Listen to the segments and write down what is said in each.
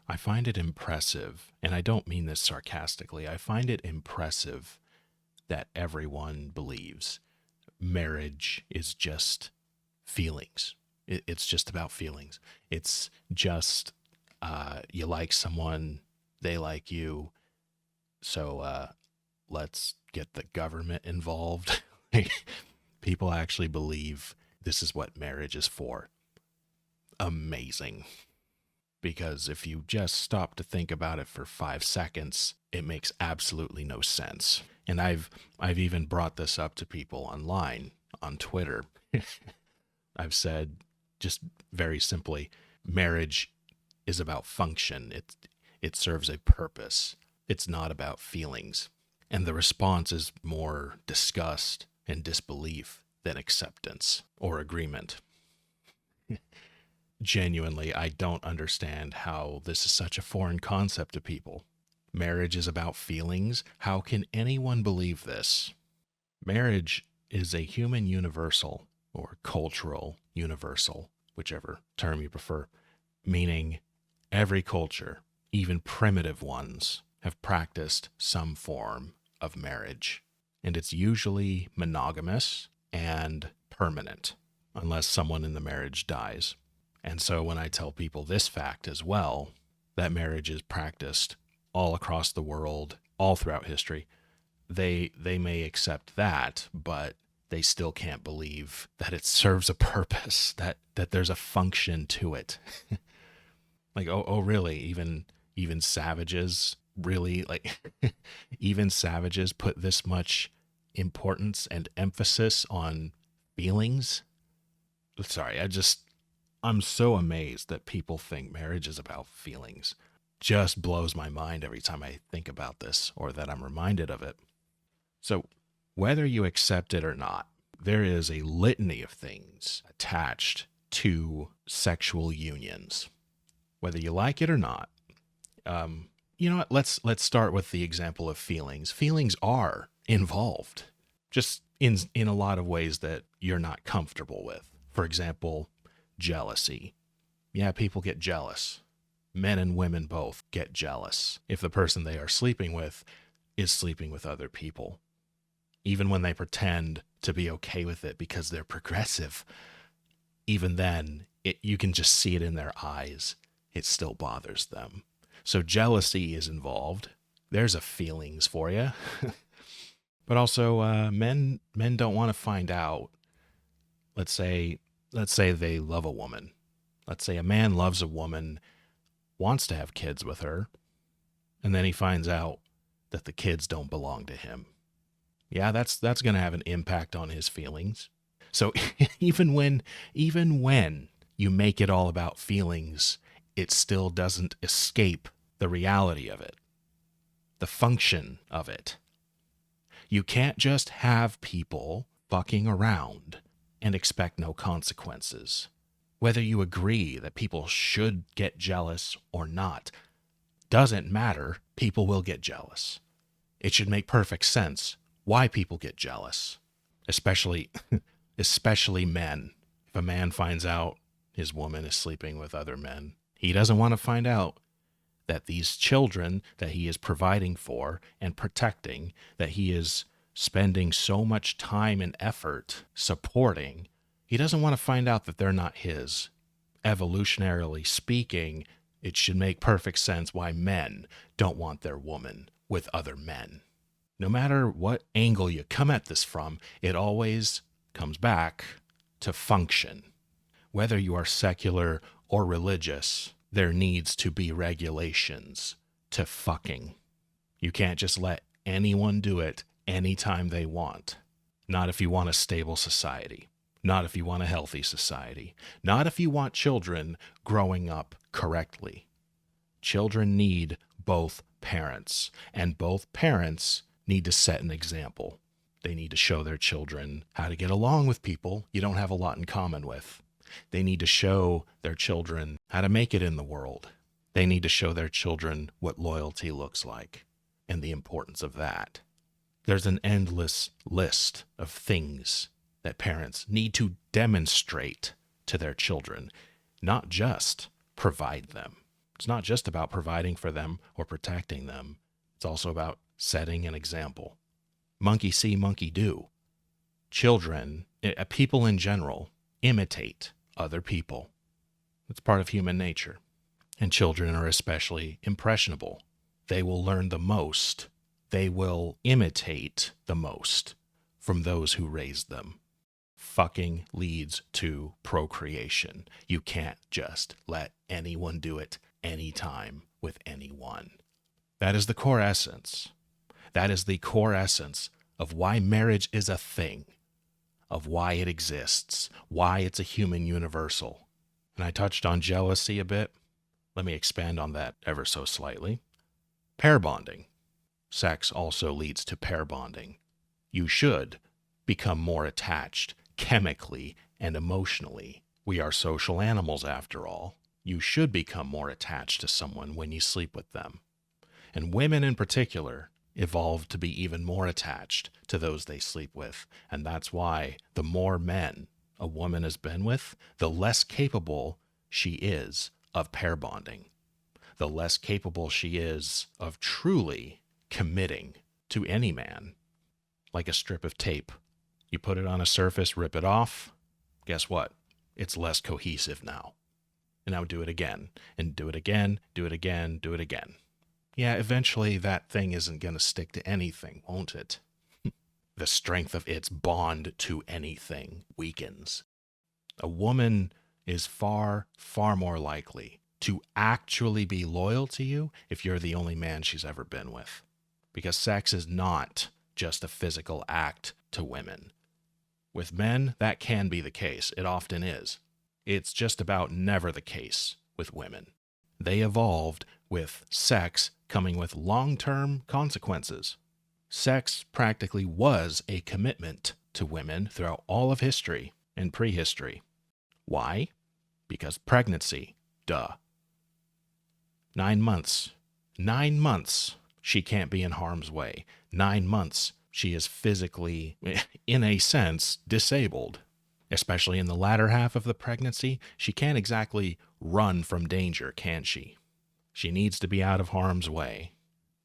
I find it impressive, and I don't mean this sarcastically, I find it impressive that everyone believes marriage is just feelings. It's just about feelings. It's just you like someone, they like you, so let's get the government involved. People actually believe this is what marriage is for. Amazing. Because if you just stop to think about it for 5 seconds, it makes absolutely no sense. And I've even brought this up to people online on Twitter. I've said just very simply, marriage is about function. It serves a purpose. It's not about feelings. And the response is more disgust and disbelief than acceptance or agreement. Genuinely, I don't understand how this is such a foreign concept to people. Marriage is about feelings. How can anyone believe this? Marriage is a human universal or cultural universal, whichever term you prefer, meaning every culture, even primitive ones, have practiced some form of marriage. And it's usually monogamous and permanent, unless someone in the marriage dies. And so when I tell people this fact as well, that marriage is practiced all across the world, all throughout history, they may accept that, but they still can't believe that it serves a purpose, that there's a function to it. Like, oh really? Even savages really like even savages put this much importance and emphasis on feelings? Sorry, I'm so amazed that people think marriage is about feelings. Just blows my mind every time I think about this or that I'm reminded of it. So, whether you accept it or not, there is a litany of things attached to sexual unions. Whether you like it or not, you know what? Let's start with the example of feelings. Feelings are involved, just in a lot of ways that you're not comfortable with. For example, jealousy. Yeah, people get jealous. Men and women both get jealous if the person they are sleeping with is sleeping with other people. Even when they pretend to be okay with it because they're progressive, even then, you can just see it in their eyes. It still bothers them. So jealousy is involved. There's a feelings for you. But also, men don't want to find out. Let's say they love a woman. Let's say a man loves a woman, wants to have kids with her, and then he finds out that the kids don't belong to him. Yeah, that's going to have an impact on his feelings. So even when you make it all about feelings, it still doesn't escape the reality of it, the function of it. You can't just have people fucking around and expect no consequences. Whether you agree that people should get jealous or not doesn't matter. People will get jealous. It should make perfect sense why people get jealous, especially men. If a man finds out his woman is sleeping with other men, he doesn't want to find out that these children that he is providing for and protecting, that he is spending so much time and effort supporting, he doesn't want to find out that they're not his. Evolutionarily speaking, it should make perfect sense why men don't want their woman with other men. No matter what angle you come at this from, it always comes back to function. Whether you are secular or religious, there needs to be regulations to fucking. You can't just let anyone do it anytime they want. Not if you want a stable society. Not if you want a healthy society. Not if you want children growing up correctly. Children need both parents, and both parents need to set an example. They need to show their children how to get along with people you don't have a lot in common with. They need to show their children how to make it in the world. They need to show their children what loyalty looks like and the importance of that. There's an endless list of things that parents need to demonstrate to their children, not just provide them. It's not just about providing for them or protecting them. It's also about setting an example. Monkey see, monkey do. Children, people in general, imitate other people. It's part of human nature. And children are especially impressionable. They will learn the most. They will imitate the most from those who raised them. Fucking leads to procreation. You can't just let anyone do it anytime with anyone. That is the core essence. That is the core essence of why marriage is a thing, of why it exists, why it's a human universal. And I touched on jealousy a bit. Let me expand on that ever so slightly. Pair bonding. Sex also leads to pair bonding. You should become more attached chemically and emotionally. We are social animals after all. You should become more attached to someone when you sleep with them. And women in particular evolved to be even more attached to those they sleep with. And that's why the more men a woman has been with, the less capable she is of pair bonding. The less capable she is of truly committing to any man. Like a strip of tape. You put it on a surface, rip it off. Guess what? It's less cohesive now. And now do it again, and do it again, do it again, do it again. Yeah, eventually that thing isn't going to stick to anything, won't it? The strength of its bond to anything weakens. A woman is far, far more likely to actually be loyal to you if you're the only man she's ever been with. Because sex is not just a physical act to women. With men, that can be the case. It often is. It's just about never the case with women. They evolved with sex coming with long-term consequences. Sex practically was a commitment to women throughout all of history and prehistory. Why? Because pregnancy. Duh. 9 months. 9 months she can't be in harm's way. 9 months she is physically, in a sense, disabled. Especially in the latter half of the pregnancy, she can't exactly run from danger, can she? She needs to be out of harm's way.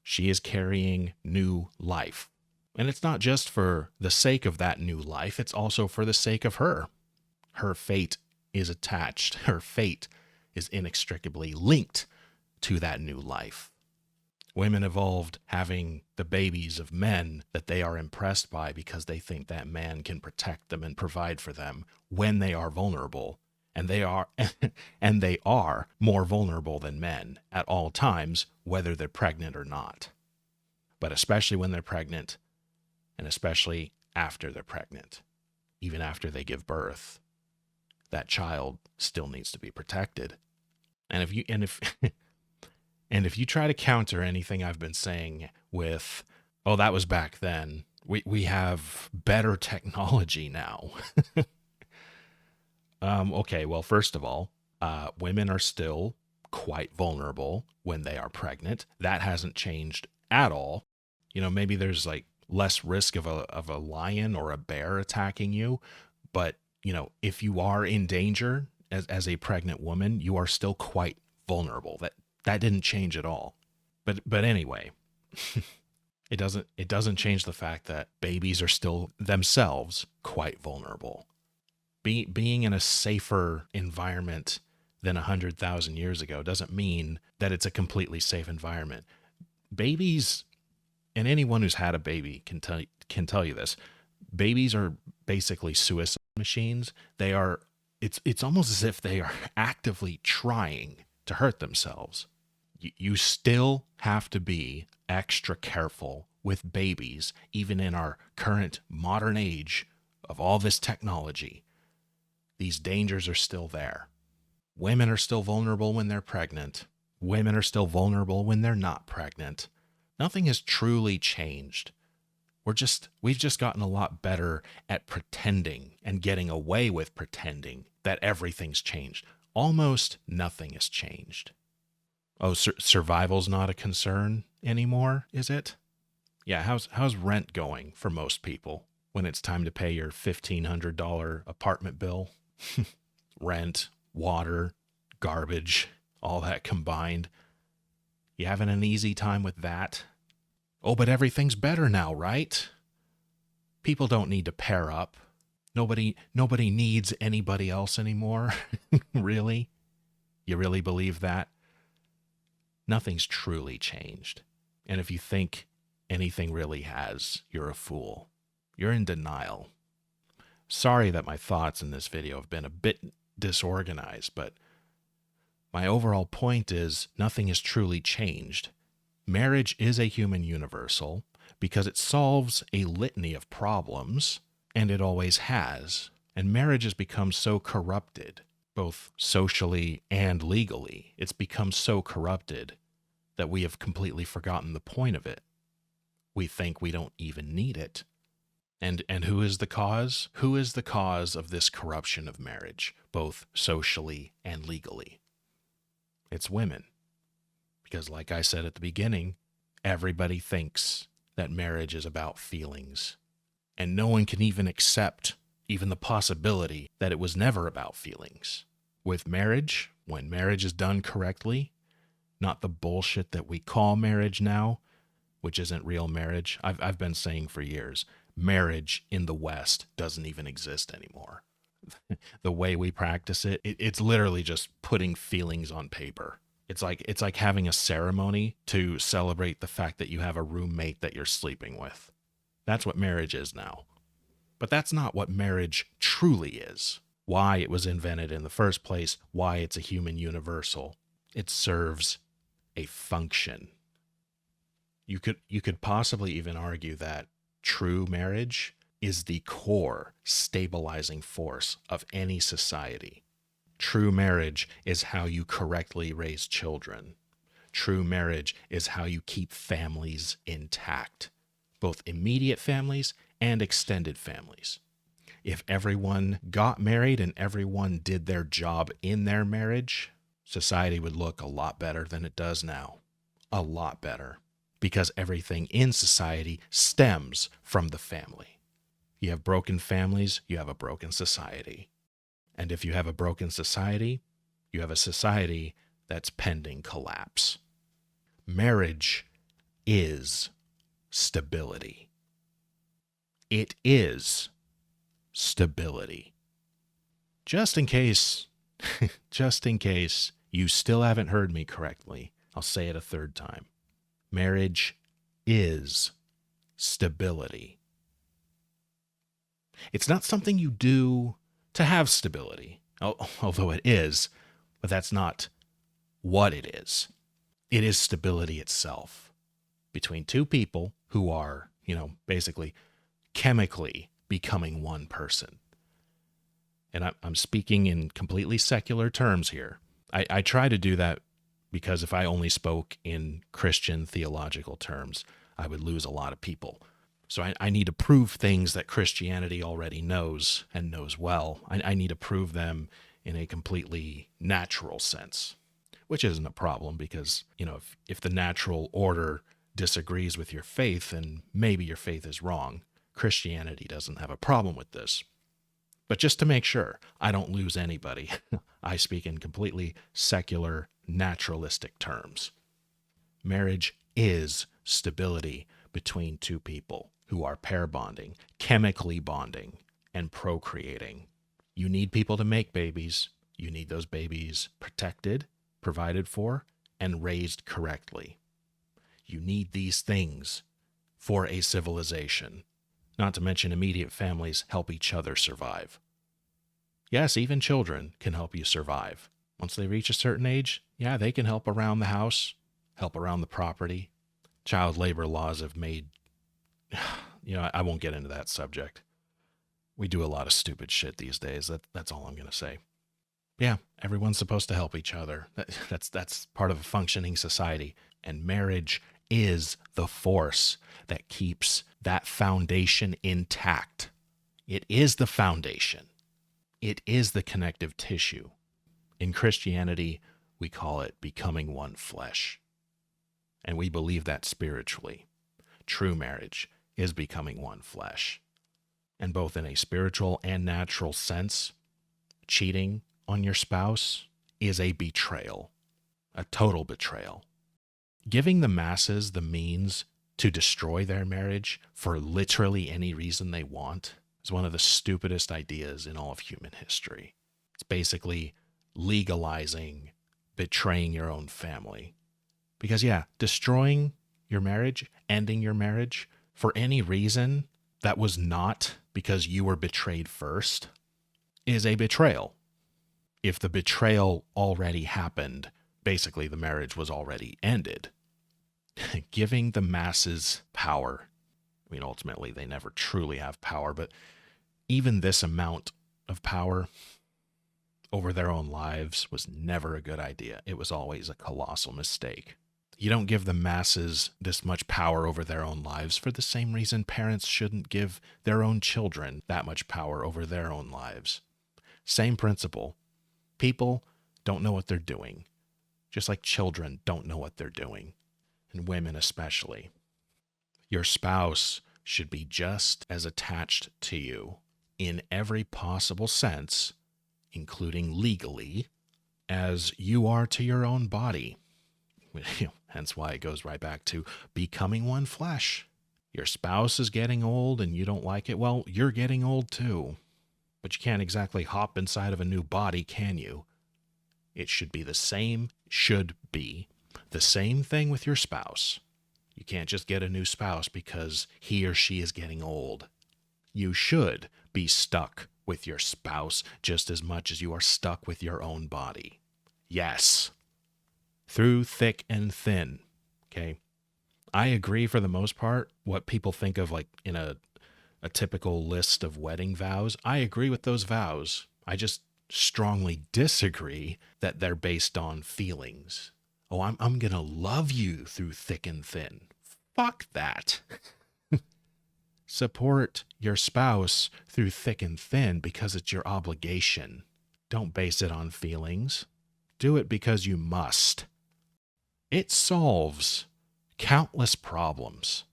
She is carrying new life. And it's not just for the sake of that new life, it's also for the sake of her. Her fate is attached. Her fate is inextricably linked to that new life. Women evolved having the babies of men that they are impressed by because they think that man can protect them and provide for them when they are vulnerable. And they are and they are more vulnerable than men at all times, whether they're pregnant or not. But especially when they're pregnant, and especially after they're pregnant, even after they give birth, that child still needs to be protected. And if you try to counter anything I've been saying with, oh, that was back then, we have better technology now. Okay, well, first of all, women are still quite vulnerable when they are pregnant. That hasn't changed at all. You know, maybe there's like less risk of a lion or a bear attacking you, but you know, if you are in danger as a pregnant woman, you are still quite vulnerable. That didn't change at all. But anyway, it doesn't change the fact that babies are still themselves quite vulnerable. Being in a safer environment than 100,000 years ago doesn't mean that it's a completely safe environment. Babies, and anyone who's had a baby can tell you this. Babies are basically suicide machines. It's almost as if they are actively trying to hurt themselves. You still have to be extra careful with babies, even in our current modern age of all this technology. These dangers are still there. Women are still vulnerable when they're pregnant. Women are still vulnerable when they're not pregnant. Nothing has truly changed. We've just gotten a lot better at pretending and getting away with pretending that everything's changed. Almost nothing has changed. Oh, survival's not a concern anymore, is it? Yeah, how's rent going for most people when it's time to pay your $1,500 apartment bill? Rent, water, garbage, all that combined. You having an easy time with that? Oh, but everything's better now, right? People don't need to pair up. Nobody needs anybody else anymore. Really? You really believe that? Nothing's truly changed. And if you think anything really has, you're a fool. You're in denial. Sorry that my thoughts in this video have been a bit disorganized, but my overall point is nothing has truly changed. Marriage is a human universal because it solves a litany of problems, and it always has. And marriage has become so corrupted, both socially and legally. It's become so corrupted that we have completely forgotten the point of it. We think we don't even need it. And who is the cause? Who is the cause of this corruption of marriage, both socially and legally? It's women. Because like I said at the beginning, everybody thinks that marriage is about feelings. And no one can even accept even the possibility that it was never about feelings. With marriage, when marriage is done correctly, not the bullshit that we call marriage now, which isn't real marriage. I've been saying for years, marriage in the West doesn't even exist anymore. The way we practice it, it's literally just putting feelings on paper. It's like having a ceremony to celebrate the fact that you have a roommate that you're sleeping with. That's what marriage is now. But that's not what marriage truly is. Why it was invented in the first place, why it's a human universal. It serves a function. You could possibly even argue that true marriage is the core stabilizing force of any society. True marriage is how you correctly raise children. True marriage is how you keep families intact, both immediate families and extended families. If everyone got married and everyone did their job in their marriage, society would look a lot better than it does now. A lot better. Because everything in society stems from the family. You have broken families, you have a broken society. And if you have a broken society, you have a society that's pending collapse. Marriage is stability. It is stability. Just in case you still haven't heard me correctly, I'll say it a third time. Marriage is stability. It's not something you do to have stability, although it is, but that's not what it is. It is stability itself between two people who are, basically chemically becoming one person. And I'm speaking in completely secular terms here. I try to do that because if I only spoke in Christian theological terms, I would lose a lot of people. So I need to prove things that Christianity already knows and knows well. I need to prove them in a completely natural sense, which isn't a problem because, if the natural order disagrees with your faith, then maybe your faith is wrong. Christianity doesn't have a problem with this. But just to make sure I don't lose anybody, I speak in completely secular, naturalistic terms. Marriage is stability between two people who are pair bonding, chemically bonding, and procreating. You need people to make babies. You need those babies protected, provided for, and raised correctly. You need these things for a civilization. Not to mention immediate families help each other survive. Yes, even children can help you survive. Once they reach a certain age, yeah, they can help around the house, help around the property. Child labor laws have made, I won't get into that subject. We do a lot of stupid shit these days. That's all I'm going to say. Yeah, everyone's supposed to help each other. That's part of a functioning society. And marriage is the force that keeps that foundation intact. It is the foundation. It is the connective tissue. In Christianity, we call it becoming one flesh. And we believe that spiritually. True marriage is becoming one flesh. And both in a spiritual and natural sense, cheating on your spouse is a betrayal. a total betrayal. Giving the masses the means to destroy their marriage for literally any reason they want is one of the stupidest ideas in all of human history. It's basically legalizing betraying your own family. Because, yeah, destroying your marriage, ending your marriage for any reason that was not because you were betrayed first is a betrayal. If the betrayal already happened, basically the marriage was already ended. Giving the masses power, I mean, ultimately they never truly have power, but even this amount of power over their own lives was never a good idea. It was always a colossal mistake. You don't give the masses this much power over their own lives for the same reason parents shouldn't give their own children that much power over their own lives. Same principle. People don't know what they're doing, just like children don't know what they're doing, and women especially. Your spouse should be just as attached to you in every possible sense, including legally, as you are to your own body. Hence why it goes right back to becoming one flesh. Your spouse is getting old and you don't like it. Well, you're getting old too. But you can't exactly hop inside of a new body, can you? It should be the same thing with your spouse. You can't just get a new spouse because he or she is getting old. You should be stuck with your spouse just as much as you are stuck with your own body. Yes. Through thick and thin. Okay. I agree for the most part what people think of like in a typical list of wedding vows. I agree with those vows. I just strongly disagree that they're based on feelings. Oh, I'm going to love you through thick and thin. Fuck that. Support your spouse through thick and thin because it's your obligation. Don't base it on feelings. Do it because you must. It solves countless problems.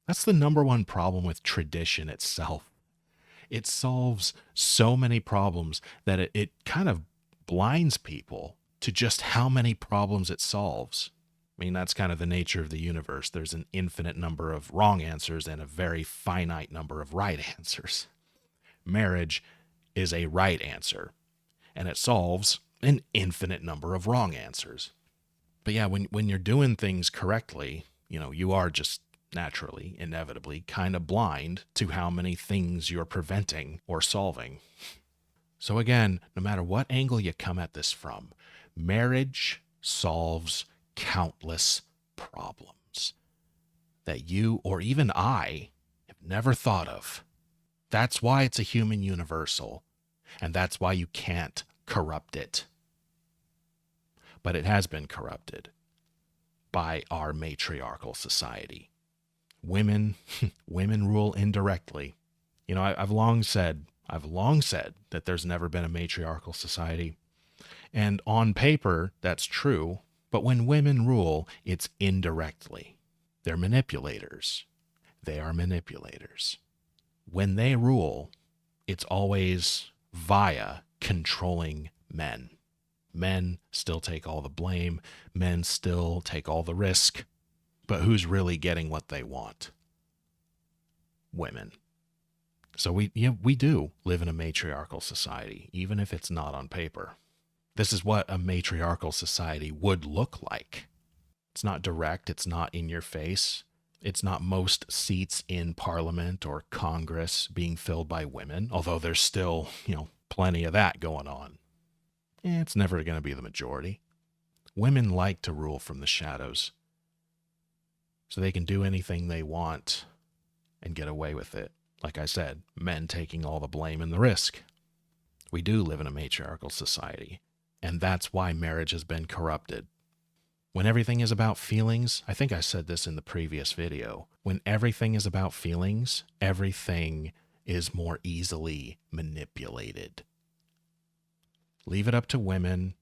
That's the number one problem with tradition itself. It solves so many problems that it kind of blinds people to just how many problems it solves. I mean, that's kind of the nature of the universe. There's an infinite number of wrong answers and a very finite number of right answers. Marriage is a right answer, and it solves an infinite number of wrong answers. But yeah, when you're doing things correctly, you are just naturally, inevitably, kind of blind to how many things you're preventing or solving. So again, no matter what angle you come at this from, marriage solves countless problems that you or even I have never thought of. That's why it's a human universal, and that's why you can't corrupt it. But it has been corrupted by our matriarchal society. Women rule indirectly. I've long said that there's never been a matriarchal society. And on paper, that's true. But when women rule, it's indirectly. They're manipulators. They are manipulators. When they rule, it's always via controlling men. Men still take all the blame. Men still take all the risk. But who's really getting what they want? Women. So we do live in a matriarchal society, even if it's not on paper. This is what a matriarchal society would look like. It's not direct. It's not in your face. It's not most seats in Parliament or Congress being filled by women, although there's still, plenty of that going on. It's never going to be the majority. Women like to rule from the shadows, so they can do anything they want and get away with it. Like I said, men taking all the blame and the risk. We do live in a matriarchal society, and that's why marriage has been corrupted. When everything is about feelings, I think I said this in the previous video, when everything is about feelings, everything is more easily manipulated. Leave it up to women.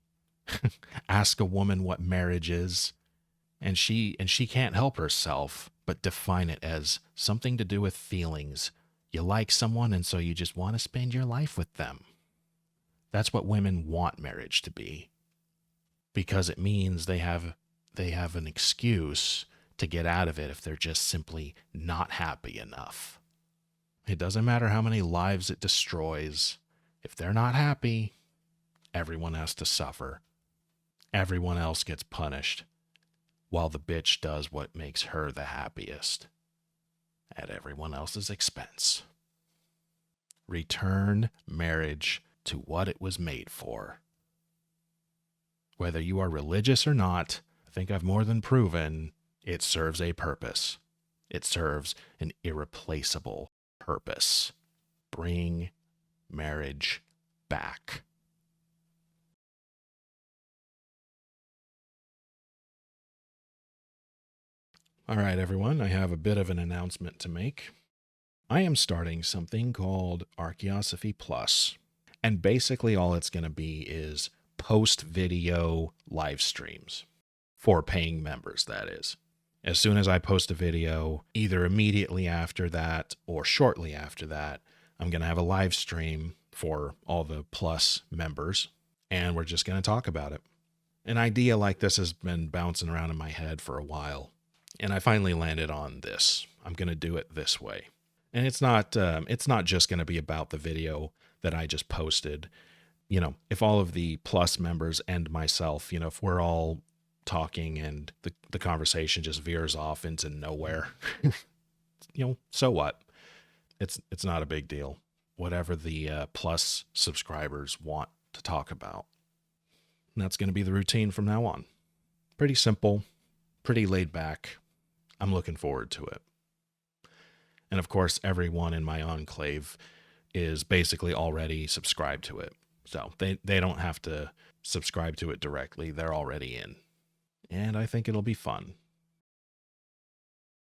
Ask a woman what marriage is, and she can't help herself but define it as something to do with feelings. You like someone, and so you just want to spend your life with them. That's what women want marriage to be. because it means they have an excuse to get out of it if they're just simply not happy enough. It doesn't matter how many lives it destroys. If they're not happy, everyone has to suffer. Everyone else gets punished while the bitch does what makes her the happiest at everyone else's expense. Return marriage to what it was made for. Whether you are religious or not, I think I've more than proven it serves a purpose. It serves an irreplaceable purpose. Bring marriage back. All right, everyone, I have a bit of an announcement to make. I am starting something called Archaeosophy Plus. And basically, all it's going to be is post video live streams for paying members, that is. As soon as I post a video, either immediately after that or shortly after that, I'm going to have a live stream for all the Plus members, and we're just going to talk about it. An idea like this has been bouncing around in my head for a while, and I finally landed on this. I'm going to do it this way. And it's not just going to be about the video that I just posted. You know, if all of the Plus members and myself, if we're all talking and the conversation just veers off into nowhere, so what? It's not a big deal. Whatever the Plus subscribers want to talk about. And that's going to be the routine from now on. Pretty simple, pretty laid back. I'm looking forward to it. And of course, everyone in my enclave is basically already subscribed to it. So they don't have to subscribe to it directly. They're already in. And I think it'll be fun.